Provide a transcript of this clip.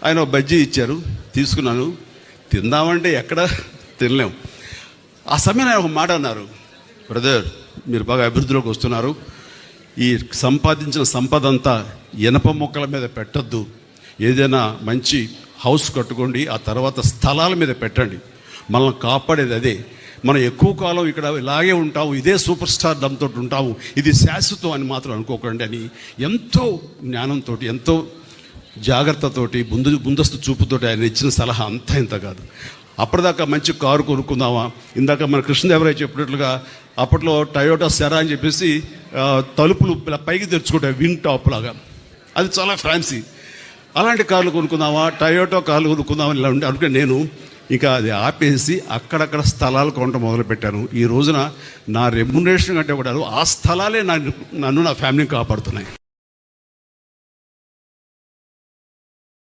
ఆయన ఒక బజ్జీ ఇచ్చారు, తీసుకున్నాను. తిందామంటే ఎక్కడ తినలేం. ఆ సమయం ఆయన ఒక మాట అన్నారు, బ్రదర్ మీరు బాగా అభివృద్ధిలోకి వస్తున్నారు, ఈ సంపాదించిన సంపద అంతా ఇనప మొక్కల మీద పెట్టద్దు, ఏదైనా మంచి హౌస్ కట్టుకోండి, ఆ తర్వాత స్థలాల మీద పెట్టండి, మనల్ని కాపాడేది అదే. మనం ఎక్కువ కాలం ఇక్కడ ఇలాగే ఉంటాము, ఇదే సూపర్ స్టార్ దంతో ఉంటాము, ఇది శాశ్వతం అని మాత్రం అనుకోకండి అని ఎంతో జ్ఞానంతో, ఎంతో జాగ్రత్తతోటి, ముందస్తు చూపుతోటి ఆయన ఇచ్చిన సలహా అంతా ఇంత కాదు. అప్పటిదాకా మంచి కారు కొనుక్కుందామా, ఇందాక మన కృష్ణదేవరాయ చెప్పినట్లుగా అప్పట్లో టయోటా సెరా అని చెప్పేసి తలుపులు పైకి తెరుచుకుంటాయి వింగ్ టాప్ లాగా, అది చాలా ఫ్యాన్సీ. అలాంటి కార్లు కొనుక్కుందామా, టయోటా కార్లు కొనుక్కుందామని ఇలా ఉండి అనుకుని నేను ఇంకా అది ఆపేసి అక్కడక్కడ స్థలాలు కొనడం మొదలుపెట్టాను. ఈ రోజున నా రెమ్యునరేషన్ కంటే కూడా ఆ స్థలాలే నన్ను నా ఫ్యామిలీని కాపాడుతున్నాయి.